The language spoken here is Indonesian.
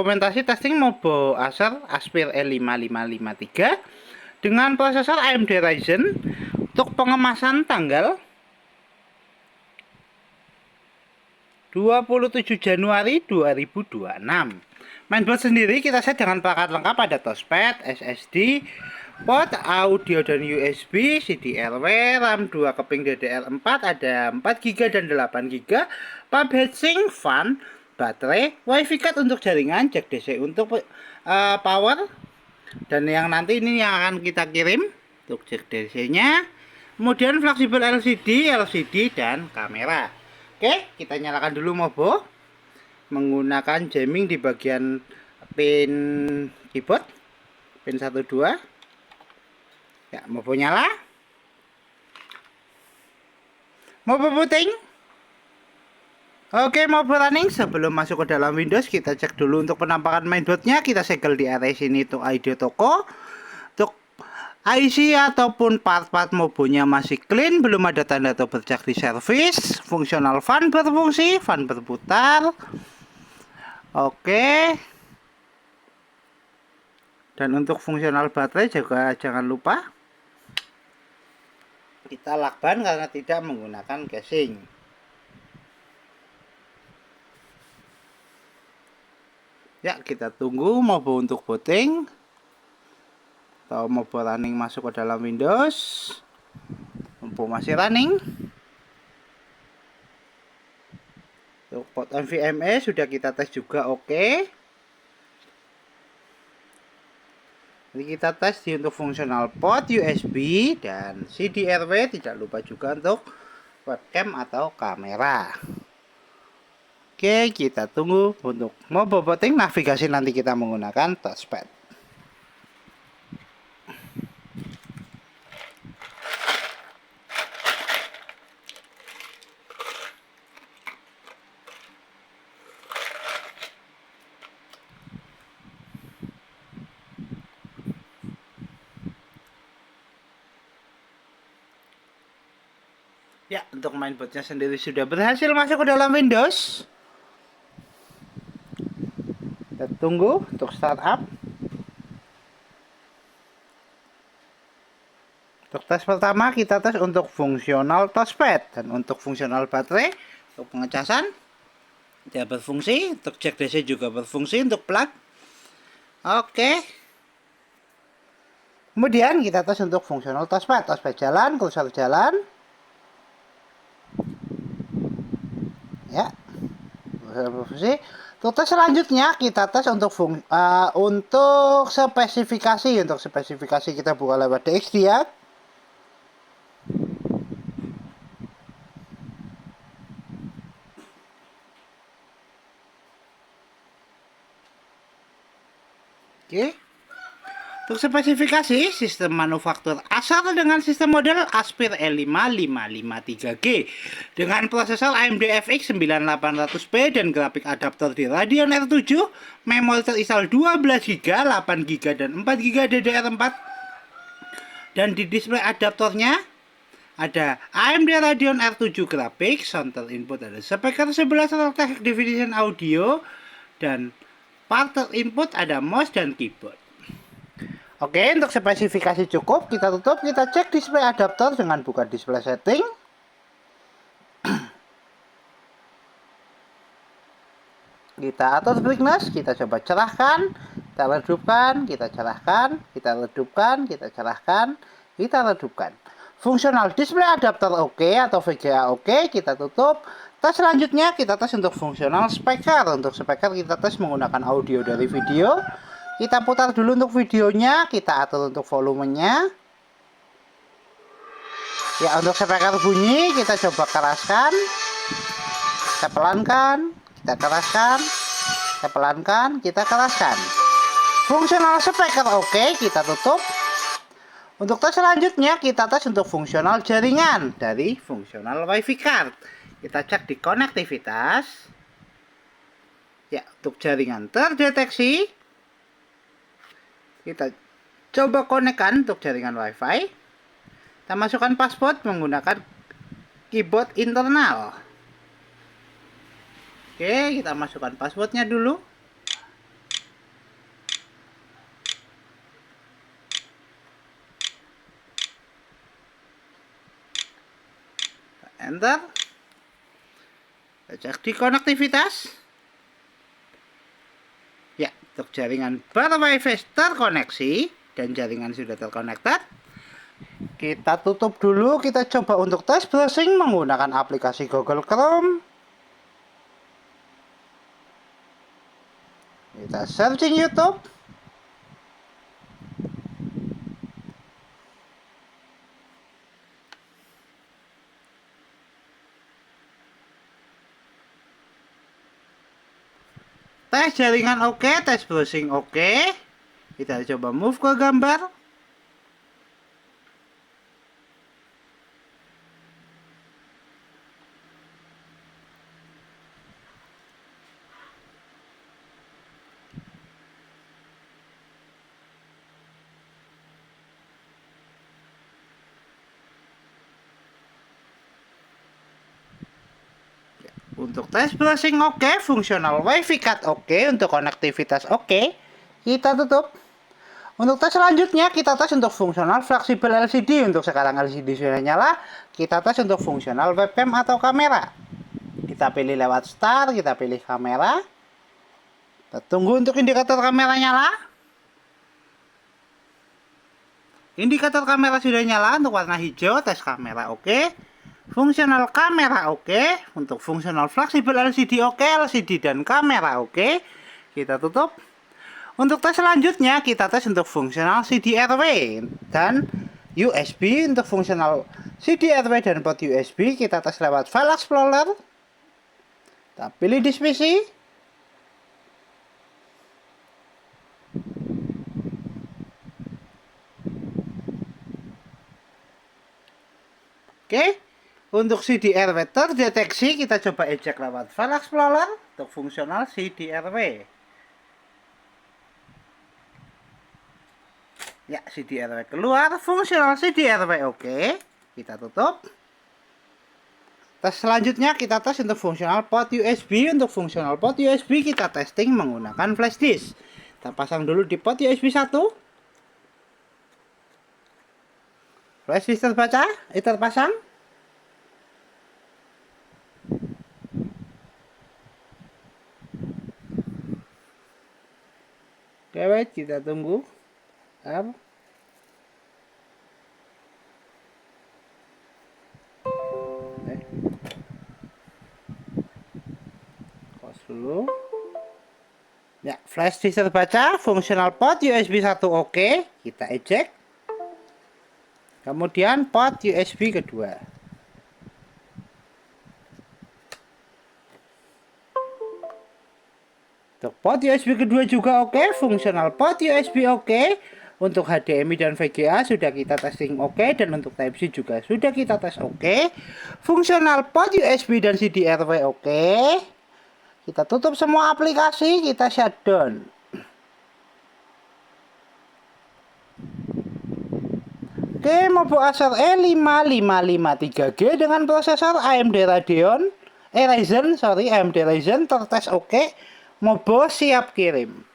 Dokumentasi testing Mobo Acer Aspir E5553 dengan prosesor AMD Ryzen untuk pengemasan tanggal 27 Januari 2026. Mainboard sendiri kita set dengan perangkat lengkap, ada touchpad, SSD, port audio dan USB, CDRW, RAM 2 keping DDR4, ada 4GB dan 8GB, pump heatsink, fan, baterai, wifi card untuk jaringan, jack DC untuk power, dan yang nanti ini yang akan kita kirim untuk jack DC nya, kemudian fleksibel LCD dan kamera. Oke, kita nyalakan dulu Mobo menggunakan jamming di bagian pin keyboard, pin 1 2. Ya, Mobo nyala. Mobo booting. Oke, Mobo running. Sebelum masuk ke dalam Windows, kita cek dulu untuk penampakan mainboardnya. Kita segel di area sini untuk ID toko. Untuk IC ataupun part-part Mobonya masih clean, belum ada tanda atau bercak di servis. Fungsional fan berfungsi, fan berputar. Oke. Dan untuk fungsional baterai juga jangan lupa kita lakban karena tidak menggunakan casing. Ya, kita tunggu Mobo untuk booting atau Mobo running masuk ke dalam Windows. Mobo masih running. Untuk port NVMe sudah kita tes juga, oke. Jadi kita tes di untuk fungsional port USB dan CDRW, tidak lupa juga untuk webcam atau kamera. Oke, kita tunggu untuk Mobo booting. Navigasi nanti kita menggunakan touchpad. Ya, untuk mainboardnya sendiri sudah berhasil masuk ke dalam Windows. Kita tunggu untuk startup. Untuk tes pertama kita tes untuk fungsional touchpad dan untuk fungsional baterai. Untuk pengecasan dia berfungsi, untuk jack DC juga berfungsi untuk plug. Oke. Kemudian kita tes untuk fungsional touchpad jalan, kursor jalan. Ya, berfungsi. Untuk tes selanjutnya kita tes untuk spesifikasi. Untuk spesifikasi kita buka lewat DXD ya. Oke. Untuk spesifikasi sistem manufaktur Acer dengan sistem model Aspir E5553G dengan prosesor AMD FX 9800P dan grafik adaptor di Radeon R7, memori terinstal 12GB, 8GB dan 4GB DDR4, dan di display adaptornya ada AMD Radeon R7 grafik, sound input ada speaker 11 High Definition audio, dan part input ada mouse dan keyboard. Oke, untuk spesifikasi cukup, kita tutup, kita cek display adaptor dengan buka display setting. Kita atur brightness, kita coba cerahkan, kita redupkan, kita cerahkan, kita redupkan, kita cerahkan, kita redupkan. Fungsional display adaptor oke atau VGA oke, kita tutup. Tes selanjutnya kita tes untuk fungsional speaker. Untuk speaker kita tes menggunakan audio dari video. Kita putar dulu untuk videonya, kita atur untuk volumenya. Ya, untuk speaker bunyi kita coba keraskan. Kita pelankan, kita keraskan, kita pelankan, kita keraskan. Fungsional speaker oke, kita tutup. Untuk tes selanjutnya kita tes untuk fungsional jaringan dari fungsional wifi card. Kita cek di konektivitas. Ya, untuk jaringan terdeteksi. Kita coba konekkan untuk jaringan wifi. Kita masukkan password menggunakan keyboard internal. Oke, kita masukkan passwordnya dulu. enter. Kita cek di konektivitas. Ya, untuk jaringan bar wifi terkoneksi dan jaringan sudah terkonektor. Kita tutup dulu, kita coba untuk tes browsing menggunakan aplikasi Google Chrome. Kita searching YouTube. Tes jaringan oke, tes browsing oke. Kita coba move ke gambar. Untuk tes browsing oke, fungsional wifi card oke, untuk konektivitas oke, kita tutup. Untuk tes selanjutnya kita tes untuk fungsional fleksibel LCD. Untuk sekarang LCD sudah nyala, kita tes untuk fungsional webcam atau kamera. Kita pilih lewat start, kita pilih kamera. Kita tunggu untuk indikator kamera nyala. Indikator kamera sudah nyala, untuk warna hijau tes kamera oke. Fungsional kamera oke, untuk fungsional fleksibel LCD oke, LCD dan kamera oke. Kita tutup. Untuk tes selanjutnya kita tes untuk fungsional CDRW dan USB. Untuk fungsional CDRW dan port USB kita tes lewat File Explorer. Kita pilih di PC. Oke. Untuk CDRW terdeteksi, kita coba ejek lewat File Explorer untuk fungsional CDRW. Ya, CDRW keluar, fungsional CDRW oke. Kita tutup. Tes selanjutnya kita tes untuk fungsional port USB. Untuk fungsional port USB kita testing menggunakan flash disk. Kita pasang dulu di port USB 1. Flash disk terbaca, terpasang. Oke, wait, kita tunggu. Close dulu. Ya, flash disk terbaca, fungsional port USB 1 oke. Kita eject. Kemudian port USB kedua. Untuk port USB kedua juga oke, fungsional port USB oke. Untuk HDMI dan VGA sudah kita testing oke, dan untuk Type-C juga sudah kita tes oke. Fungsional port USB dan CDRW oke. Kita tutup semua aplikasi, kita shutdown. Oke, Mobo Acer E5553G dengan prosesor AMD Ryzen tertes oke. Mobo siap kirim.